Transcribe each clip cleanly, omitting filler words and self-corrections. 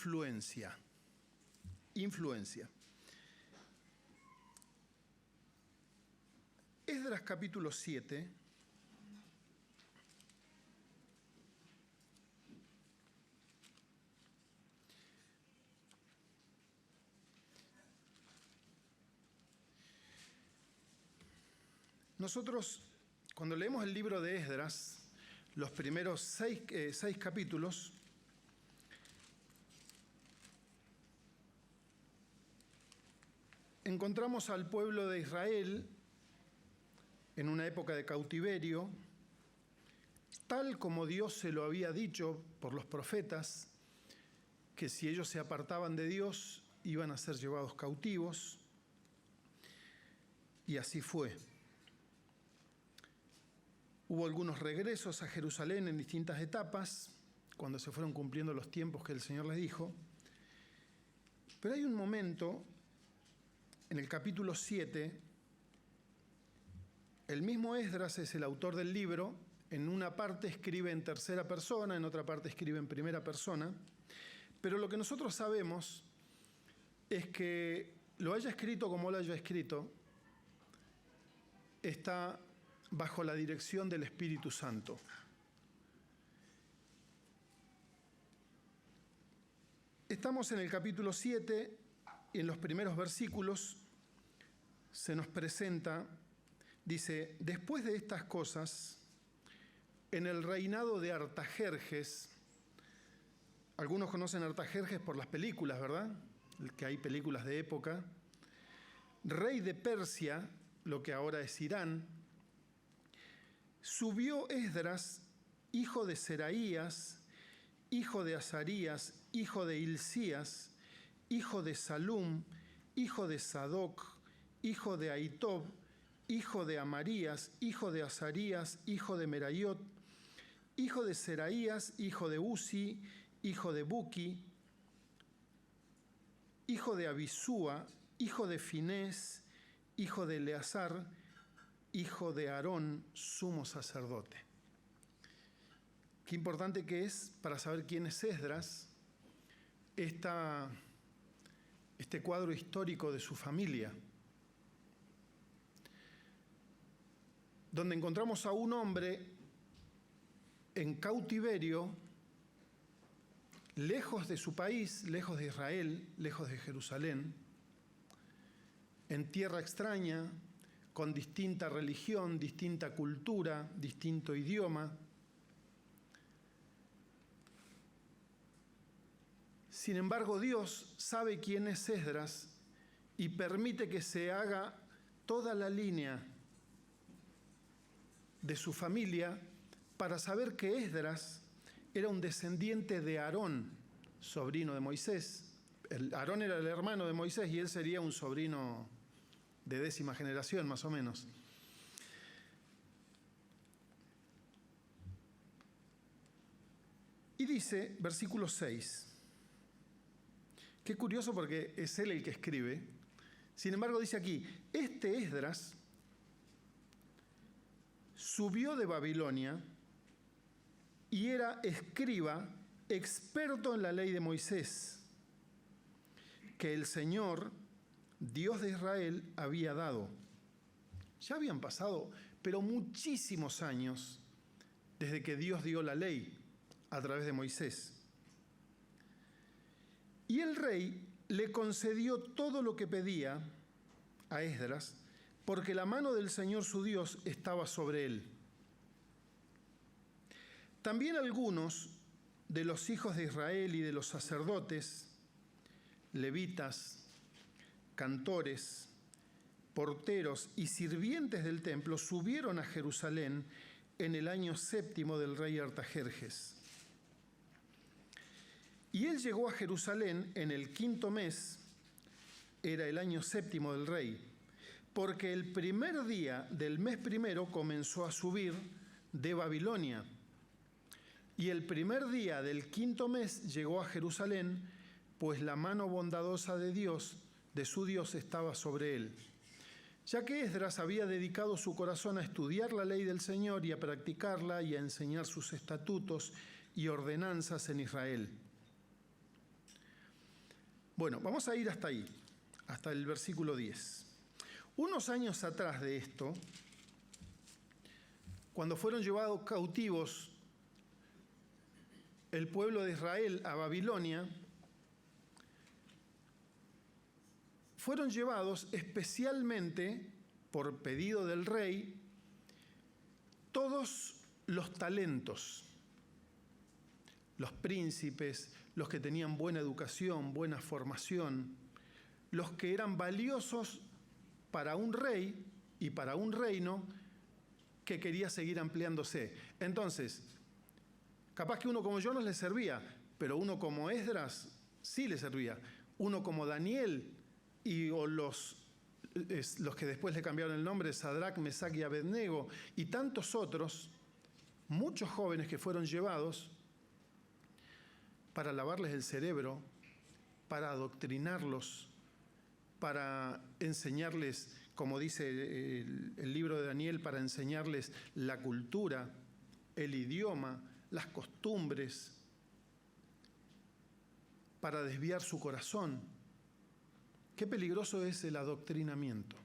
influencia. Influencia. Esdras capítulo 7. Nosotros, cuando leemos el libro de Esdras, los primeros seis capítulos, encontramos al pueblo de Israel en una época de cautiverio, tal como Dios se lo había dicho por los profetas, que si ellos se apartaban de Dios, iban a ser llevados cautivos, y así fue. Hubo algunos regresos a Jerusalén en distintas etapas, cuando se fueron cumpliendo los tiempos que el Señor les dijo, pero hay un momento, en el capítulo 7, el mismo Esdras es el autor del libro, en una parte escribe en tercera persona, en otra parte escribe en primera persona, pero lo que nosotros sabemos es que lo haya escrito como lo haya escrito, está bajo la dirección del Espíritu Santo. Estamos en el capítulo 7 y en los primeros versículos se nos presenta, dice, después de estas cosas, en el reinado de Artajerjes, algunos conocen a Artajerjes por las películas, ¿verdad? Que hay películas de época, rey de Persia, lo que ahora es Irán, subió Esdras, hijo de Seraías, hijo de Azarías, hijo de Hilcías, hijo de Salum, hijo de Sadoc, hijo de Ahitob, hijo de Amarías, hijo de Azarías, hijo de Merayot, hijo de Seraías, hijo de Uzi, hijo de Buki, hijo de Abisúa, hijo de Finés, hijo de Eleazar, hijo de Aarón, sumo sacerdote. Qué importante que es para saber quién es Esdras este cuadro histórico de su familia, donde encontramos a un hombre en cautiverio, lejos de su país, lejos de Israel, lejos de Jerusalén, en tierra extraña, con distinta religión, distinta cultura, distinto idioma. Sin embargo, Dios sabe quién es Esdras y permite que se haga toda la línea de su familia para saber que Esdras era un descendiente de Aarón, sobrino de Moisés. Aarón era el hermano de Moisés y él sería un sobrino de 10ª generación, más o menos. Y dice, versículo 6, qué curioso porque es él el que escribe. Sin embargo, dice aquí, este Esdras subió de Babilonia y era escriba, experto en la ley de Moisés, que el Señor, Dios de Israel, había dado. Ya habían pasado, pero muchísimos años desde que Dios dio la ley a través de Moisés. Y el rey le concedió todo lo que pedía a Esdras, porque la mano del Señor su Dios estaba sobre él. También algunos de los hijos de Israel y de los sacerdotes, levitas, cantores, porteros y sirvientes del templo subieron a Jerusalén en el año 7 del rey Artajerjes. Y él llegó a Jerusalén en el 5º mes, era el año 7 del rey, porque el primer día del mes primero comenzó a subir de Babilonia. Y el primer día del 5º mes llegó a Jerusalén, pues la mano bondadosa de Dios, de su Dios, estaba sobre él. Ya que Esdras había dedicado su corazón a estudiar la ley del Señor y a practicarla y a enseñar sus estatutos y ordenanzas en Israel. Bueno, vamos a ir hasta ahí, hasta el versículo 10. Unos años atrás de esto, cuando fueron llevados cautivos el pueblo de Israel a Babilonia, fueron llevados especialmente, por pedido del rey, todos los talentos, los príncipes, los que tenían buena educación, buena formación, los que eran valiosos para un rey y para un reino que quería seguir ampliándose. Entonces, capaz que uno como yo no le servía, pero uno como Esdras sí le servía. Uno como Daniel o los que después le cambiaron el nombre, Sadrac, Mesac y Abednego, y tantos otros, muchos jóvenes que fueron llevados para lavarles el cerebro, para adoctrinarlos, para enseñarles, como dice el libro de Daniel, para enseñarles la cultura, el idioma, las costumbres, para desviar su corazón. Qué peligroso es el adoctrinamiento.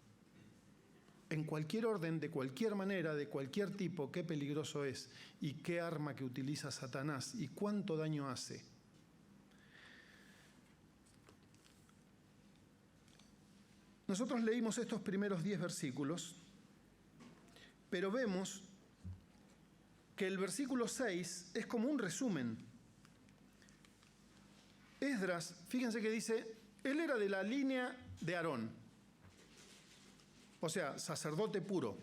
En cualquier orden, de cualquier manera, de cualquier tipo, qué peligroso es y qué arma que utiliza Satanás y cuánto daño hace. Nosotros leímos estos primeros 10 versículos, pero vemos que el versículo 6 es como un resumen. Esdras, fíjense que dice, él era de la línea de Aarón, o sea, sacerdote puro.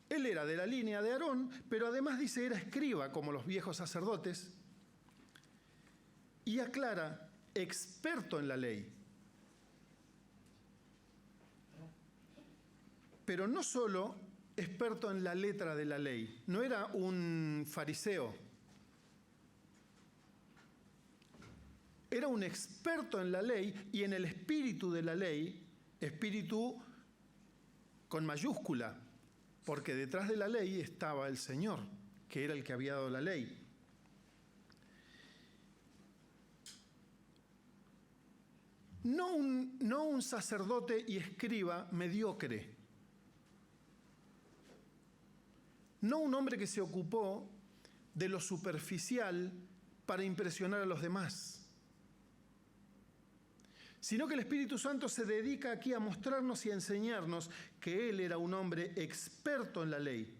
Él era de la línea de Aarón, pero además dice era escriba, como los viejos sacerdotes, y aclara, experto en la ley. Pero no solo experto en la letra de la ley, no era un fariseo. Era un experto en la ley y en el espíritu de la ley, espíritu con mayúscula, porque detrás de la ley estaba el Señor, que era el que había dado la ley. No un sacerdote y escriba mediocre. No un hombre que se ocupó de lo superficial para impresionar a los demás. Sino que el Espíritu Santo se dedica aquí a mostrarnos y a enseñarnos que Él era un hombre experto en la ley.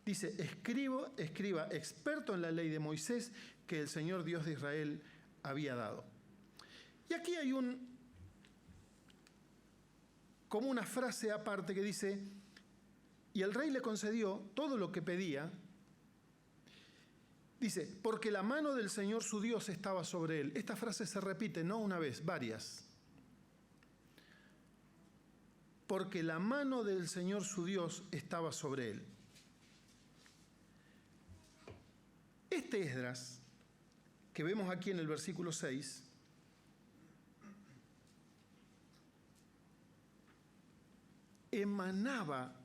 Dice, escriba, experto en la ley de Moisés que el Señor Dios de Israel había dado. Y aquí hay como una frase aparte que dice, y el rey le concedió todo lo que pedía. Dice, porque la mano del Señor su Dios estaba sobre él. Esta frase se repite no una vez, varias. Porque la mano del Señor su Dios estaba sobre él. Este Esdras, que vemos aquí en el versículo 6, emanaba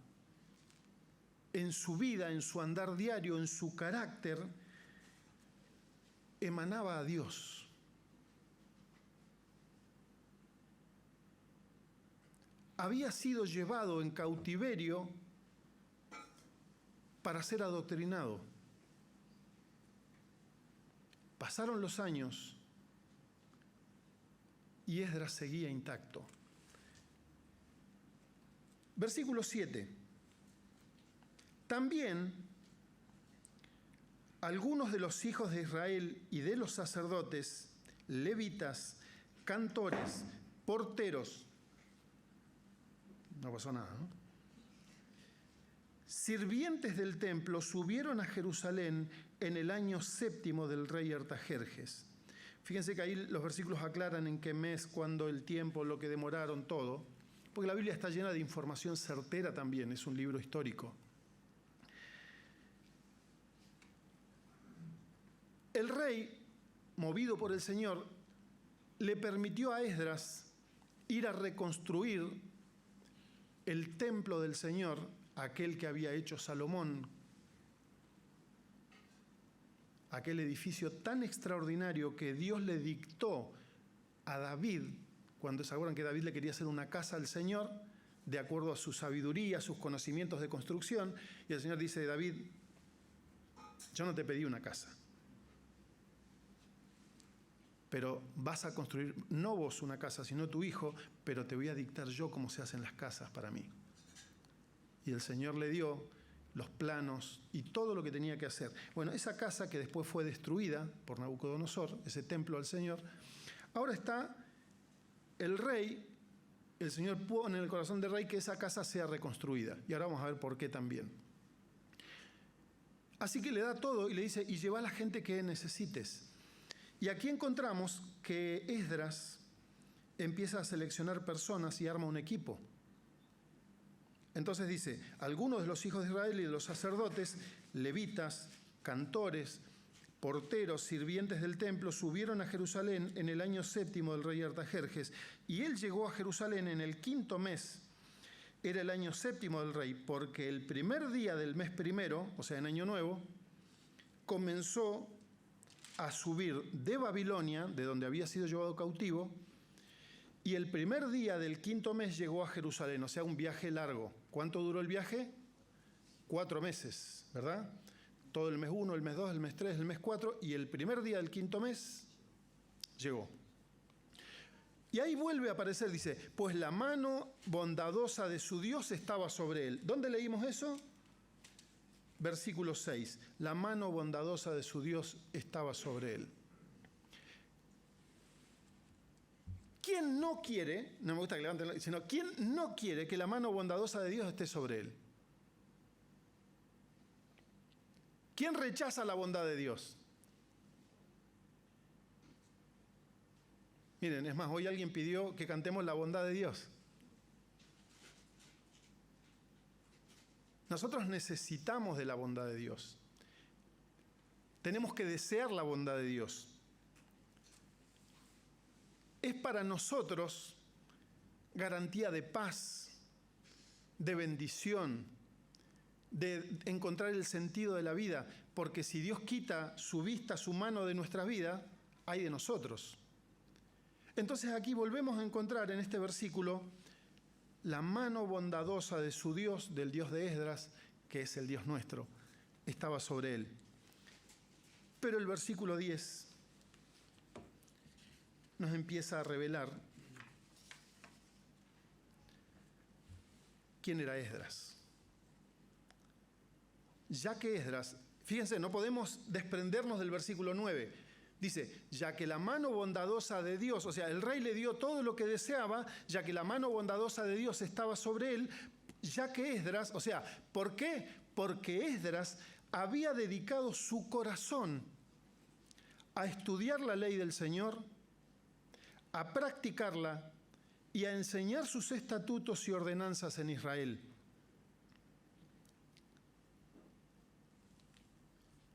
en su vida, en su andar diario, en su carácter, emanaba a Dios. Había sido llevado en cautiverio para ser adoctrinado. Pasaron los años y Esdras seguía intacto. Versículo 7. También algunos de los hijos de Israel y de los sacerdotes, levitas, cantores, porteros, no pasó nada, ¿no? Sirvientes del templo subieron a Jerusalén en el año 7 del rey Artajerjes. Fíjense que ahí los versículos aclaran en qué mes, cuándo, el tiempo, lo que demoraron, todo. Porque la Biblia está llena de información certera también, es un libro histórico. El rey, movido por el Señor, le permitió a Esdras ir a reconstruir el templo del Señor, aquel que había hecho Salomón aquel edificio tan extraordinario que Dios le dictó a David, cuando se acuerdan que David le quería hacer una casa al Señor, de acuerdo a su sabiduría, sus conocimientos de construcción, y el Señor dice: David, yo no te pedí una casa, pero vas a construir, no vos una casa, sino tu hijo, pero te voy a dictar yo cómo se hacen las casas para mí. Y el Señor le dio los planos y todo lo que tenía que hacer. Bueno, esa casa que después fue destruida por Nabucodonosor, ese templo al Señor, ahora está el rey, el Señor pone en el corazón del rey que esa casa sea reconstruida. Y ahora vamos a ver por qué también. Así que le da todo y le dice: y lleva a la gente que necesites. Y aquí encontramos que Esdras empieza a seleccionar personas y arma un equipo. Entonces dice: algunos de los hijos de Israel y de los sacerdotes, levitas, cantores, porteros, sirvientes del templo, subieron a Jerusalén en el año 7 del rey Artajerjes, y él llegó a Jerusalén en el 5º mes, era el año 7 del rey, porque el primer día del mes primero, o sea, en año nuevo, comenzó a subir de Babilonia, de donde había sido llevado cautivo, y el primer día del 5º mes llegó a Jerusalén, o sea, un viaje largo. ¿Cuánto duró el viaje? 4 meses, ¿verdad? Todo el mes 1, el mes 2, el mes 3, el mes 4, y el primer día del 5º mes llegó. Y ahí vuelve a aparecer, dice: pues la mano bondadosa de su Dios estaba sobre él. ¿Dónde leímos eso? Versículo 6. La mano bondadosa de su Dios estaba sobre él. ¿Quién no quiere, no me gusta que levanten la mano, sino quién no quiere que la mano bondadosa de Dios esté sobre él? ¿Quién rechaza la bondad de Dios? Miren, es más, hoy alguien pidió que cantemos la bondad de Dios. Nosotros necesitamos de la bondad de Dios. Tenemos que desear la bondad de Dios. Es para nosotros garantía de paz, de bendición, de encontrar el sentido de la vida, porque si Dios quita su vista, su mano de nuestra vida, hay de nosotros. Entonces aquí volvemos a encontrar en este versículo la mano bondadosa de su Dios, del Dios de Esdras, que es el Dios nuestro, estaba sobre él. Pero el versículo 10 nos empieza a revelar quién era Esdras. Ya que Esdras, fíjense, no podemos desprendernos del versículo 9. Dice: ya que la mano bondadosa de Dios, o sea, el rey le dio todo lo que deseaba, ya que la mano bondadosa de Dios estaba sobre él, ya que Esdras, o sea, ¿por qué? Porque Esdras había dedicado su corazón a estudiar la ley del Señor, a practicarla y a enseñar sus estatutos y ordenanzas en Israel.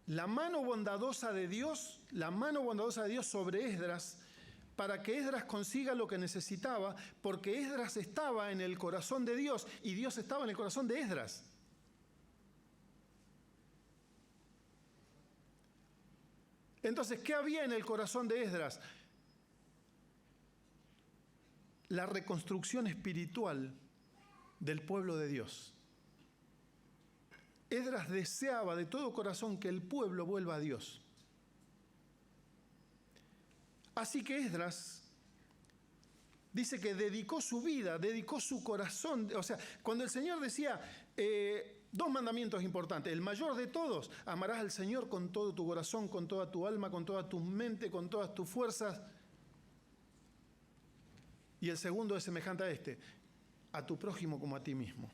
La mano bondadosa de Dios sobre Esdras, para que Esdras consiga lo que necesitaba, porque Esdras estaba en el corazón de Dios y Dios estaba en el corazón de Esdras. Entonces, ¿qué había en el corazón de Esdras? La reconstrucción espiritual del pueblo de Dios. Esdras deseaba de todo corazón que el pueblo vuelva a Dios. Así que Esdras dice que dedicó su vida, dedicó su corazón. O sea, cuando el Señor decía 2 mandamientos importantes. El mayor de todos: amarás al Señor con todo tu corazón, con toda tu alma, con toda tu mente, con todas tus fuerzas. Y el segundo es semejante a este: a tu prójimo como a ti mismo.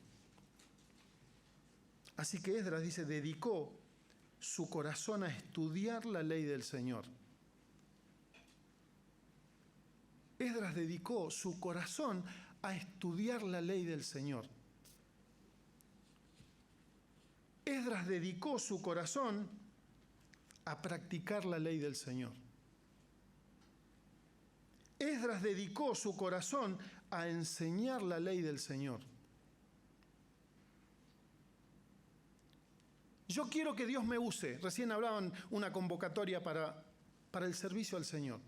Así que Esdras dice, dedicó su corazón a estudiar la ley del Señor. Esdras dedicó su corazón a estudiar la ley del Señor. Esdras dedicó su corazón a practicar la ley del Señor. Esdras dedicó su corazón a enseñar la ley del Señor. Yo quiero que Dios me use. Recién hablaban una convocatoria para el servicio al Señor.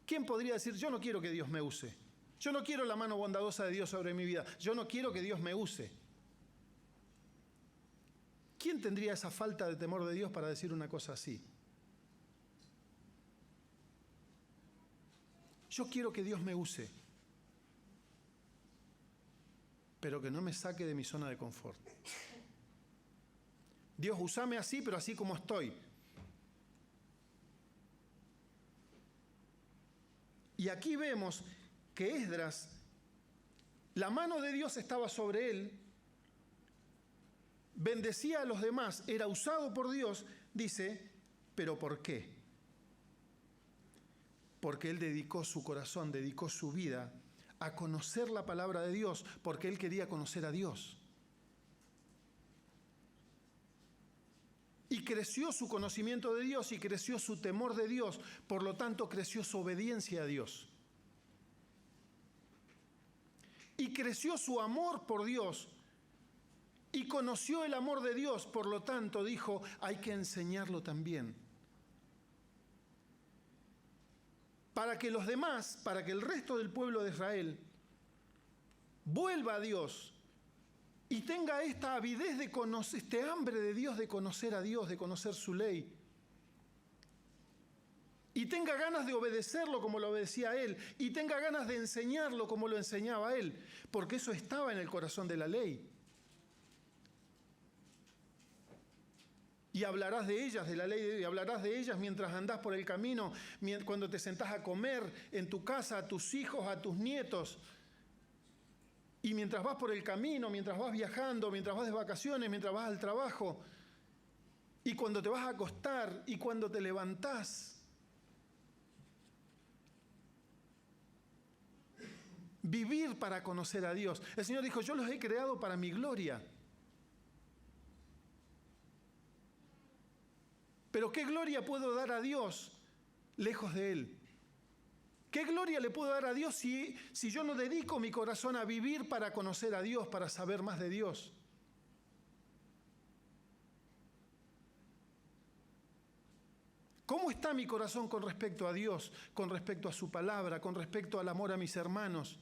¿Quién podría decir, yo no quiero que Dios me use? Yo no quiero la mano bondadosa de Dios sobre mi vida. Yo no quiero que Dios me use. ¿Quién tendría esa falta de temor de Dios para decir una cosa así? Yo quiero que Dios me use, pero que no me saque de mi zona de confort. Dios, úsame así, pero así como estoy. Y aquí vemos que Esdras, la mano de Dios estaba sobre él, bendecía a los demás, era usado por Dios, dice, ¿pero por qué? Porque él dedicó su corazón, dedicó su vida a conocer la palabra de Dios, porque él quería conocer a Dios. Y creció su conocimiento de Dios y creció su temor de Dios, por lo tanto creció su obediencia a Dios. Y creció su amor por Dios y conoció el amor de Dios, por lo tanto dijo, hay que enseñarlo también. Para que los demás, para que el resto del pueblo de Israel vuelva a Dios y tenga esta avidez de conocer, este hambre de Dios de conocer a Dios, de conocer su ley. Y tenga ganas de obedecerlo como lo obedecía él, y tenga ganas de enseñarlo como lo enseñaba él, porque eso estaba en el corazón de la ley. Y hablarás de ellas, de la ley, y hablarás de ellas mientras andás por el camino, cuando te sentás a comer en tu casa, a tus hijos, a tus nietos. Y mientras vas por el camino, mientras vas viajando, mientras vas de vacaciones, mientras vas al trabajo, y cuando te vas a acostar, y cuando te levantás. Vivir para conocer a Dios. El Señor dijo, yo los he creado para mi gloria. Pero ¿qué gloria puedo dar a Dios lejos de Él? ¿Qué gloria le puedo dar a Dios si yo no dedico mi corazón a vivir para conocer a Dios, para saber más de Dios? ¿Cómo está mi corazón con respecto a Dios, con respecto a su palabra, con respecto al amor a mis hermanos?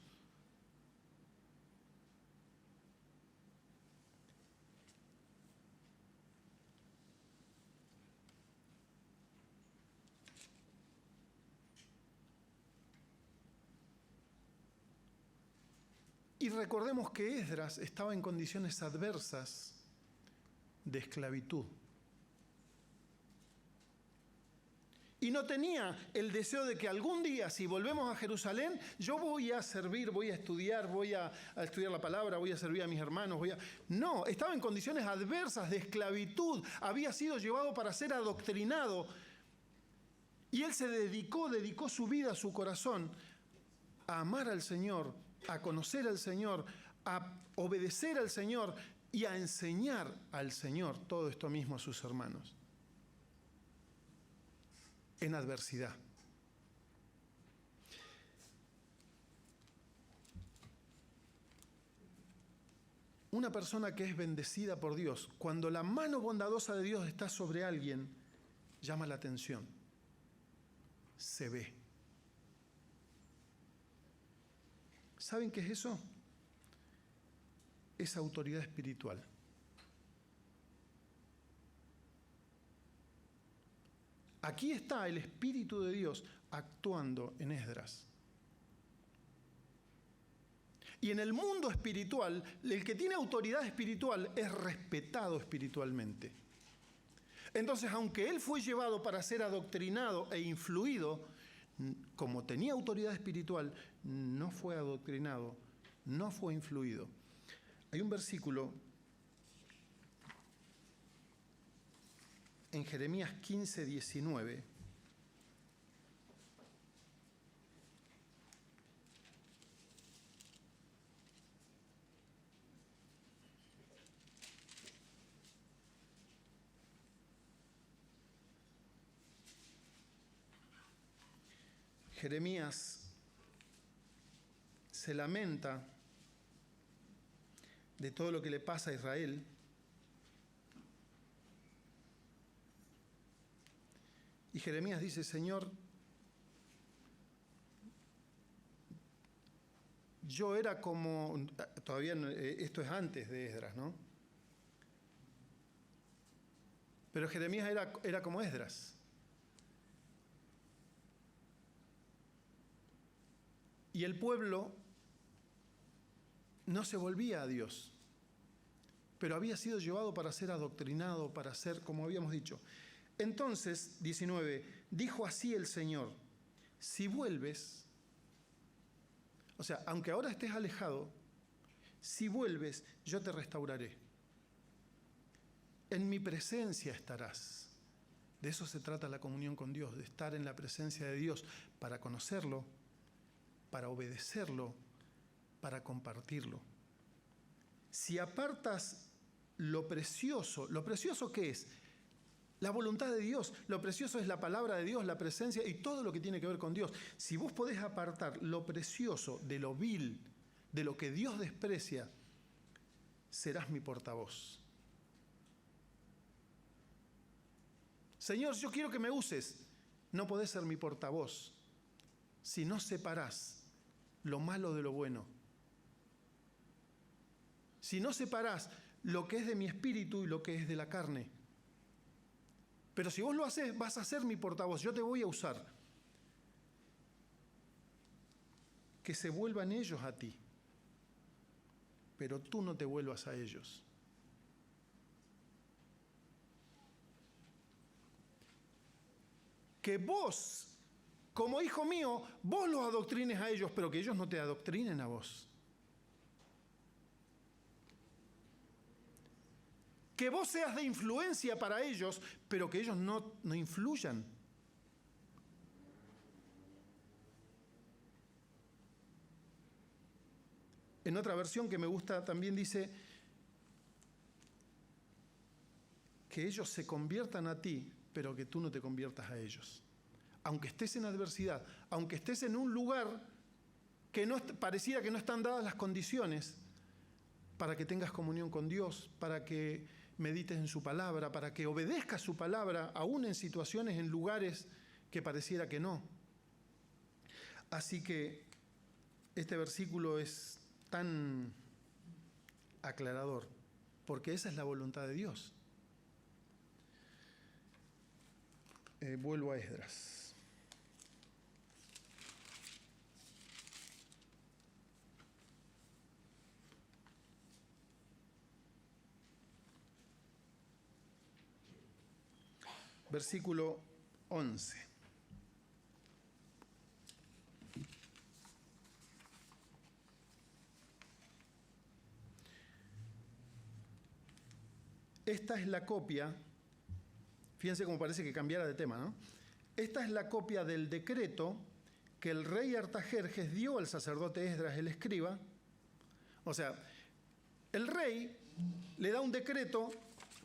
Y recordemos que Esdras estaba en condiciones adversas de esclavitud. Y no tenía el deseo de que algún día, si volvemos a Jerusalén, yo voy a servir, voy a estudiar la palabra, voy a servir a mis hermanos. No, estaba en condiciones adversas de esclavitud. Había sido llevado para ser adoctrinado. Y él se dedicó su vida, su corazón, a amar al Señor, a conocer al Señor, a obedecer al Señor y a enseñar al Señor todo esto mismo a sus hermanos. En adversidad. Una persona que es bendecida por Dios, cuando la mano bondadosa de Dios está sobre alguien, llama la atención. Se ve. ¿Saben qué es eso? Es autoridad espiritual. Aquí está el Espíritu de Dios actuando en Esdras. Y en el mundo espiritual, el que tiene autoridad espiritual es respetado espiritualmente. Entonces, aunque él fue llevado para ser adoctrinado e influido, como tenía autoridad espiritual, no fue adoctrinado, no fue influido. Hay un versículo en Jeremías 15, 19. Jeremías se lamenta de todo lo que le pasa a Israel. Y Jeremías dice, Señor, yo era como, todavía esto es antes de Esdras, ¿no? Pero Jeremías era como Esdras. Y el pueblo no se volvía a Dios, pero había sido llevado para ser adoctrinado, para ser, como habíamos dicho. Entonces, 19, dijo así el Señor, si vuelves, o sea, aunque ahora estés alejado, si vuelves, yo te restauraré. En mi presencia estarás. De eso se trata la comunión con Dios, de estar en la presencia de Dios para conocerlo, para obedecerlo, para compartirlo. Si apartas lo precioso ¿qué es? La voluntad de Dios, lo precioso es la palabra de Dios, la presencia y todo lo que tiene que ver con Dios. Si vos podés apartar lo precioso de lo vil, de lo que Dios desprecia, serás mi portavoz. Señor, yo quiero que me uses. No podés ser mi portavoz si no separás lo malo de lo bueno. Si no separás lo que es de mi espíritu y lo que es de la carne. Pero si vos lo haces, vas a ser mi portavoz, yo te voy a usar. Que se vuelvan ellos a ti, pero tú no te vuelvas a ellos. Que vos, como hijo mío, vos los adoctrines a ellos, pero que ellos no te adoctrinen a vos. Que vos seas de influencia para ellos, pero que ellos no influyan. En otra versión que me gusta también dice que ellos se conviertan a ti, pero que tú no te conviertas a ellos. Aunque estés en adversidad, aunque estés en un lugar que pareciera que no están dadas las condiciones para que tengas comunión con Dios, para que medites en su palabra, para que obedezcas su palabra, aún en situaciones, en lugares que pareciera que no. Así que este versículo es tan aclarador, porque esa es la voluntad de Dios. Vuelvo a Esdras. Versículo 11. Esta es la copia, fíjense cómo parece que cambiara de tema, ¿no? Esta es la copia del decreto que el rey Artajerjes dio al sacerdote Esdras el escriba. O sea, el rey le da un decreto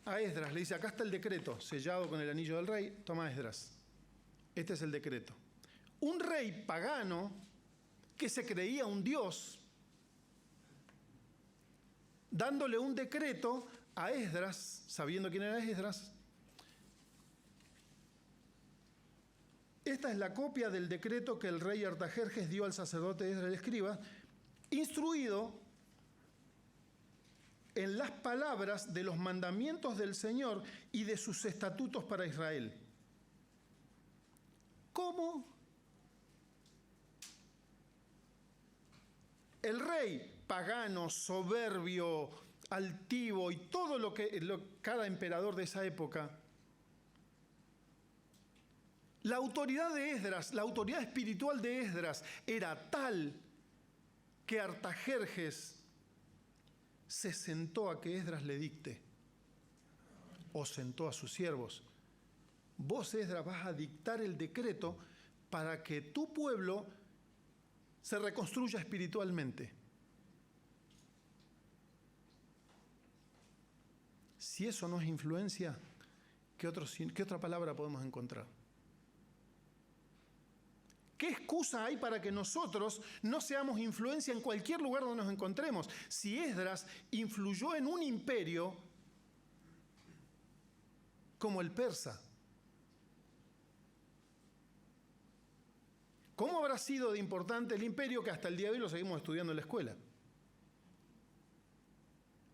a Esdras, le dice, acá está el decreto, sellado con el anillo del rey, toma Esdras. Este es el decreto. Un rey pagano que se creía un dios, dándole un decreto a Esdras, sabiendo quién era Esdras. Esta es la copia del decreto que el rey Artajerjes dio al sacerdote Esdras el escriba, instruido en las palabras de los mandamientos del Señor y de sus estatutos para Israel. ¿Cómo? El rey pagano, soberbio, altivo y todo lo que cada emperador de esa época, la autoridad de Esdras, la autoridad espiritual de Esdras era tal que Artajerjes se sentó a que Esdras le dicte, o sentó a sus siervos. Vos, Esdras, vas a dictar el decreto para que tu pueblo se reconstruya espiritualmente. Si eso no es influencia, ¿qué otra palabra podemos encontrar? ¿Qué excusa hay para que nosotros no seamos influencia en cualquier lugar donde nos encontremos? Si Esdras influyó en un imperio como el persa, ¿cómo habrá sido de importante el imperio que hasta el día de hoy lo seguimos estudiando en la escuela?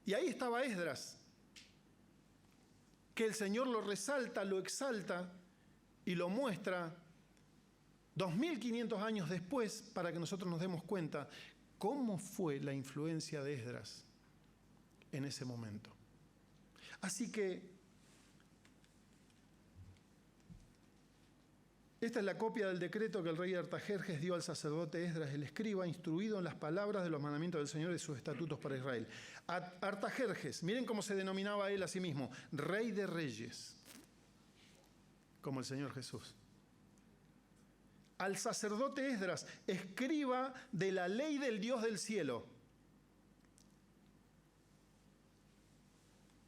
Y ahí estaba Esdras, que el Señor lo resalta, lo exalta y lo muestra 2500 años después para que nosotros nos demos cuenta cómo fue la influencia de Esdras en ese momento. Así que esta es la copia del decreto que el rey Artajerjes dio al sacerdote Esdras, el escriba, instruido en las palabras de los mandamientos del Señor y sus estatutos para Israel. Artajerjes, miren cómo se denominaba él a sí mismo, rey de reyes, como el Señor Jesús. Al sacerdote Esdras, escriba de la ley del Dios del cielo.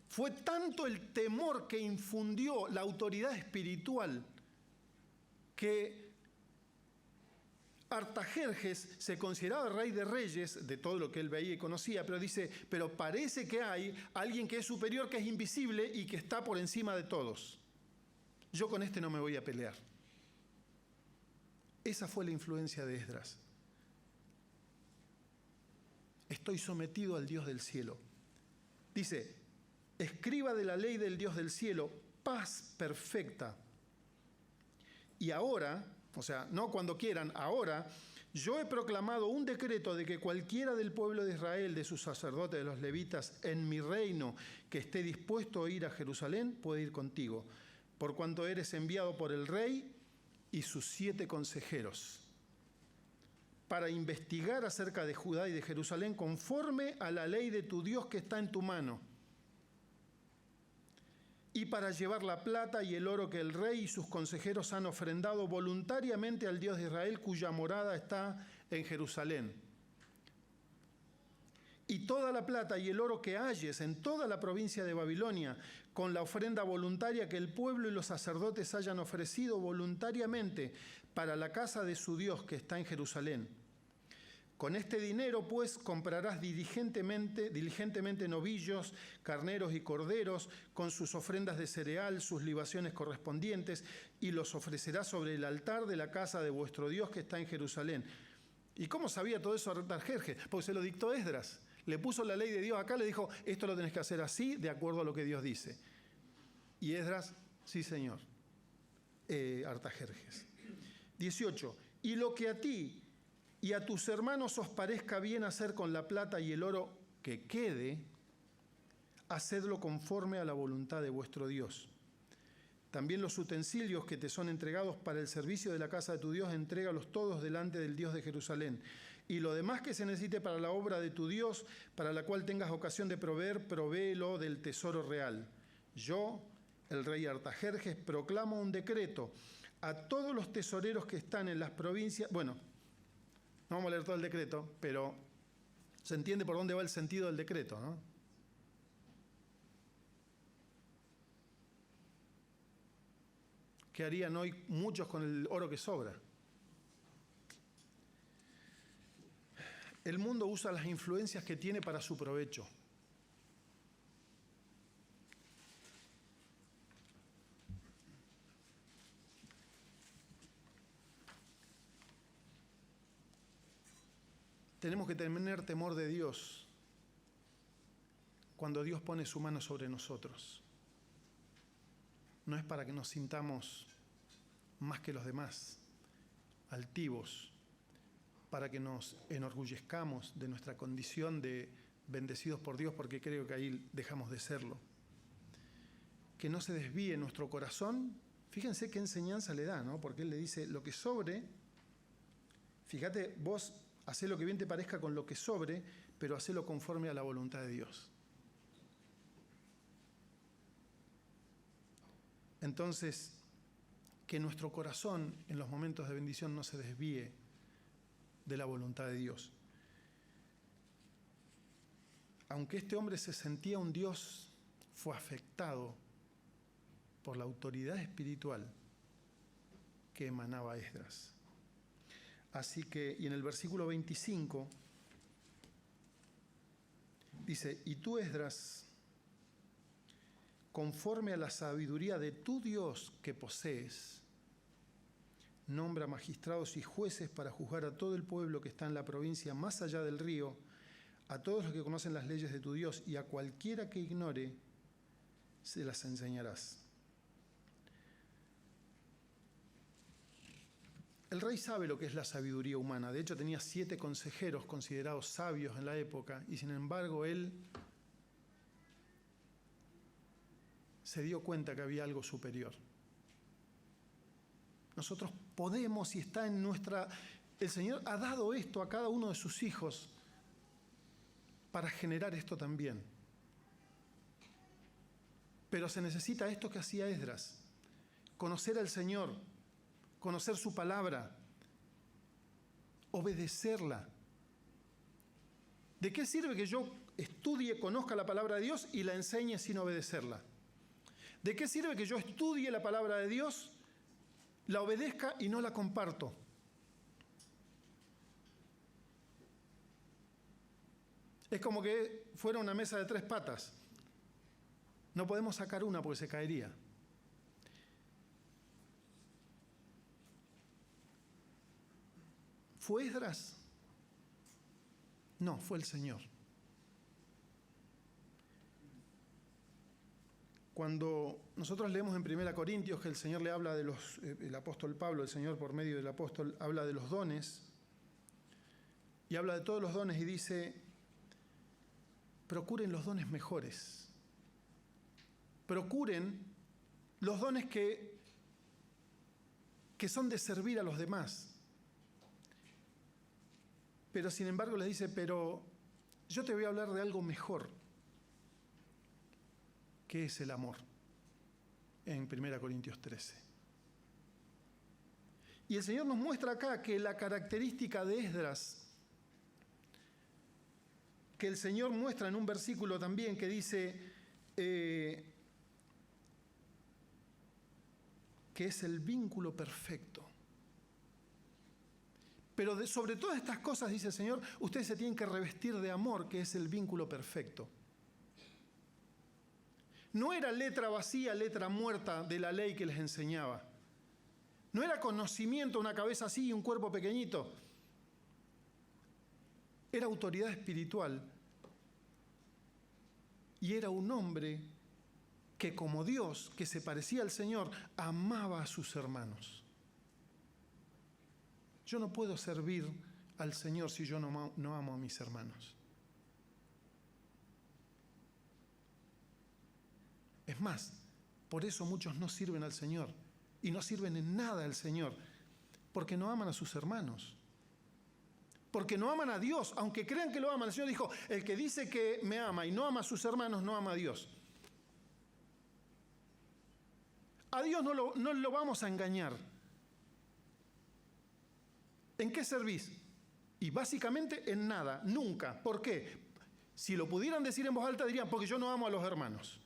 Fue tanto el temor que infundió la autoridad espiritual que Artajerjes se consideraba rey de reyes, de todo lo que él veía y conocía, pero dice, pero parece que hay alguien que es superior, que es invisible y que está por encima de todos. Yo con este no me voy a pelear. Esa fue la influencia de Esdras. Estoy sometido al Dios del cielo. Dice, escriba de la ley del Dios del cielo, paz perfecta. Y ahora, o sea, no cuando quieran, ahora, yo he proclamado un decreto de que cualquiera del pueblo de Israel, de sus sacerdotes, de los levitas, en mi reino, que esté dispuesto a ir a Jerusalén, puede ir contigo, por cuanto eres enviado por el rey y sus 7 consejeros, para investigar acerca de Judá y de Jerusalén conforme a la ley de tu Dios que está en tu mano, y para llevar la plata y el oro que el rey y sus consejeros han ofrendado voluntariamente al Dios de Israel, cuya morada está en Jerusalén. Y toda la plata y el oro que halles en toda la provincia de Babilonia, con la ofrenda voluntaria que el pueblo y los sacerdotes hayan ofrecido voluntariamente para la casa de su Dios que está en Jerusalén. Con este dinero, pues, comprarás diligentemente novillos, carneros y corderos, con sus ofrendas de cereal, sus libaciones correspondientes, y los ofrecerás sobre el altar de la casa de vuestro Dios que está en Jerusalén. ¿Y cómo sabía todo eso Artajerjes? Porque se lo dictó Esdras. Le puso la ley de Dios acá, le dijo, esto lo tenés que hacer así, de acuerdo a lo que Dios dice. Y Esdras, sí señor, Artajerjes. 18. Y lo que a ti y a tus hermanos os parezca bien hacer con la plata y el oro que quede, hacedlo conforme a la voluntad de vuestro Dios. También los utensilios que te son entregados para el servicio de la casa de tu Dios, entrégalos todos delante del Dios de Jerusalén. Y lo demás que se necesite para la obra de tu Dios, para la cual tengas ocasión de proveer, provéelo del tesoro real. Yo, el rey Artajerjes, proclamo un decreto a todos los tesoreros que están en las provincias. Bueno, no vamos a leer todo el decreto, pero se entiende por dónde va el sentido del decreto, ¿no? ¿Qué harían hoy muchos con el oro que sobra? El mundo usa las influencias que tiene para su provecho. Tenemos que tener temor de Dios cuando Dios pone su mano sobre nosotros. No es para que nos sintamos más que los demás, altivos, para que nos enorgullezcamos de nuestra condición de bendecidos por Dios, porque creo que ahí dejamos de serlo. Que no se desvíe nuestro corazón. Fíjense qué enseñanza le da, ¿no? Porque él le dice, lo que sobre, fíjate, vos hacé lo que bien te parezca con lo que sobre, pero hacelo conforme a la voluntad de Dios. Entonces, que nuestro corazón en los momentos de bendición no se desvíe de la voluntad de Dios. Aunque este hombre se sentía un Dios, fue afectado por la autoridad espiritual que emanaba Esdras. Así que, y en el versículo 25, dice, y tú, Esdras, conforme a la sabiduría de tu Dios que posees, nombra magistrados y jueces para juzgar a todo el pueblo que está en la provincia más allá del río, a todos los que conocen las leyes de tu Dios, y a cualquiera que ignore, se las enseñarás. El rey sabe lo que es la sabiduría humana. De hecho, tenía 7 consejeros considerados sabios en la época, y sin embargo él se dio cuenta que había algo superior. Nosotros podemos, y está en nuestra... El Señor ha dado esto a cada uno de sus hijos para generar esto también. Pero se necesita esto que hacía Esdras: conocer al Señor, conocer su palabra, obedecerla. ¿De qué sirve que yo estudie, conozca la palabra de Dios y la enseñe sin obedecerla? ¿De qué sirve que yo estudie la palabra de Dios, la obedezca y no la comparto? Es como que fuera una mesa de 3 patas. No podemos sacar una porque se caería. ¿Fue Esdras? No, fue el Señor. Cuando nosotros leemos en 1 Corintios que el Señor le habla de el apóstol Pablo, el Señor por medio del apóstol habla de los dones, y habla de todos los dones y dice, procuren los dones mejores. Procuren los dones que son de servir a los demás. Pero sin embargo les dice, pero yo te voy a hablar de algo mejor, que es el amor, en 1 Corintios 13. Y el Señor nos muestra acá que la característica de Esdras, que el Señor muestra en un versículo también que dice que es el vínculo perfecto. Pero sobre todas estas cosas, dice el Señor, ustedes se tienen que revestir de amor, que es el vínculo perfecto. No era letra vacía, letra muerta de la ley que les enseñaba. No era conocimiento, una cabeza así y un cuerpo pequeñito. Era autoridad espiritual. Y era un hombre que, como Dios, que se parecía al Señor, amaba a sus hermanos. Yo no puedo servir al Señor si yo no amo a mis hermanos. Es más, por eso muchos no sirven al Señor y no sirven en nada al Señor, porque no aman a sus hermanos, porque no aman a Dios, aunque crean que lo aman. El Señor dijo, el que dice que me ama y no ama a sus hermanos, no ama a Dios. A Dios no lo vamos a engañar. ¿En qué servís? Y básicamente en nada, nunca. ¿Por qué? Si lo pudieran decir en voz alta dirían, porque yo no amo a los hermanos.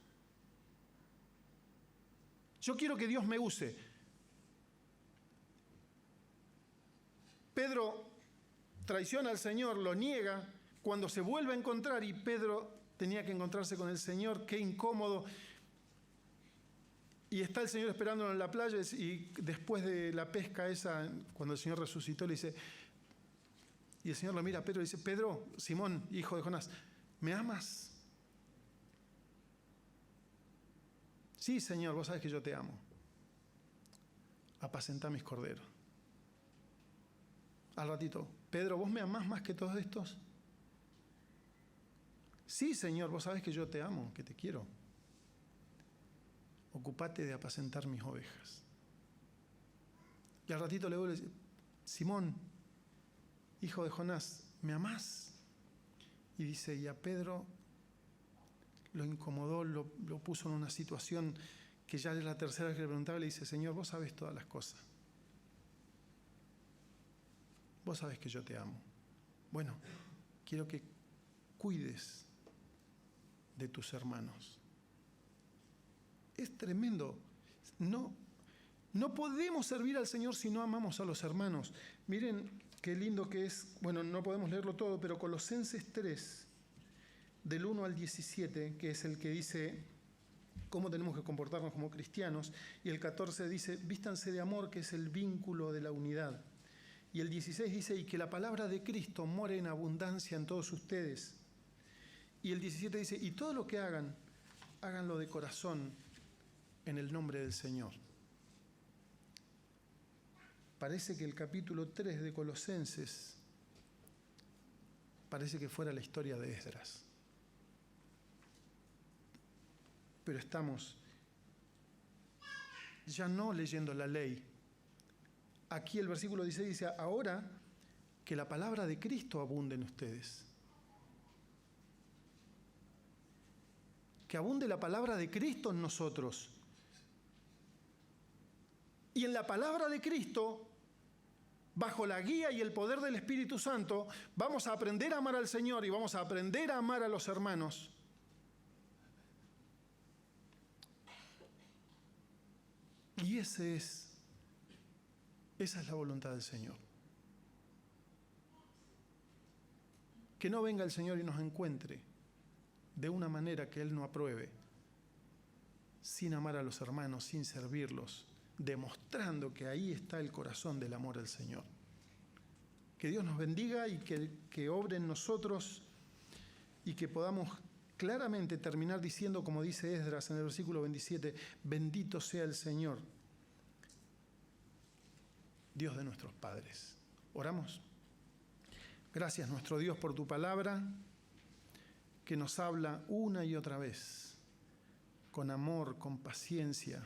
Yo quiero que Dios me use. Pedro traiciona al Señor, lo niega, cuando se vuelve a encontrar, y Pedro tenía que encontrarse con el Señor, qué incómodo. Y está el Señor esperándolo en la playa, y después de la pesca esa, cuando el Señor resucitó, le dice, y el Señor lo mira a Pedro y dice, Pedro, Simón, hijo de Jonás, ¿me amas? Sí, Señor, vos sabés que yo te amo. Apacentá mis corderos. Al ratito, Pedro, ¿vos me amás más que todos estos? Sí, Señor, vos sabés que yo te amo, que te quiero. Ocupate de apacentar mis ovejas. Y al ratito luego le dice, Simón, hijo de Jonás, ¿me amás? Y dice, y a Pedro lo incomodó, lo puso en una situación que ya es la tercera vez que le preguntaba, le dice, Señor, vos sabés todas las cosas. Vos sabés que yo te amo. Bueno, quiero que cuides de tus hermanos. Es tremendo. No podemos servir al Señor si no amamos a los hermanos. Miren, Qué lindo que es, bueno, no podemos leerlo todo, pero Colosenses 3, del 1 al 17, que es el que dice cómo tenemos que comportarnos como cristianos, y el 14 dice, vístanse de amor, que es el vínculo de la unidad. Y el 16 dice, y que la palabra de Cristo more en abundancia en todos ustedes. Y el 17 dice, y todo lo que hagan, háganlo de corazón en el nombre del Señor. Parece que el capítulo 3 de Colosenses parece que fuera la historia de Esdras. Pero estamos ya no leyendo la ley. Aquí el versículo 16 dice, ahora que la palabra de Cristo abunde en ustedes. Que abunde la palabra de Cristo en nosotros. Y en la palabra de Cristo, bajo la guía y el poder del Espíritu Santo, vamos a aprender a amar al Señor y vamos a aprender a amar a los hermanos. Y esa es la voluntad del Señor. Que no venga el Señor y nos encuentre de una manera que Él no apruebe, sin amar a los hermanos, sin servirlos, demostrando que ahí está el corazón del amor al Señor. Que Dios nos bendiga y que obre en nosotros y que podamos claramente terminar diciendo, como dice Esdras en el versículo 27, bendito sea el Señor, Dios de nuestros padres. Oramos. Gracias, nuestro Dios, por tu palabra, que nos habla una y otra vez, con amor, con paciencia,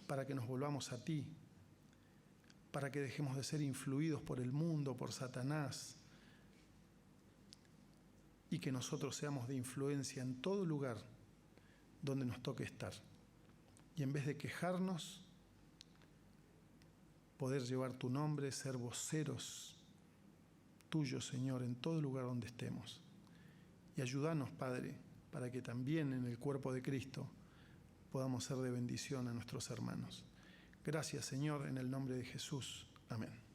para que nos volvamos a ti, para que dejemos de ser influidos por el mundo, por Satanás, y que nosotros seamos de influencia en todo lugar donde nos toque estar. Y en vez de quejarnos, poder llevar tu nombre, ser voceros tuyos, Señor, en todo lugar donde estemos. Y ayúdanos, Padre, para que también en el cuerpo de Cristo podamos ser de bendición a nuestros hermanos. Gracias, Señor, en el nombre de Jesús. Amén.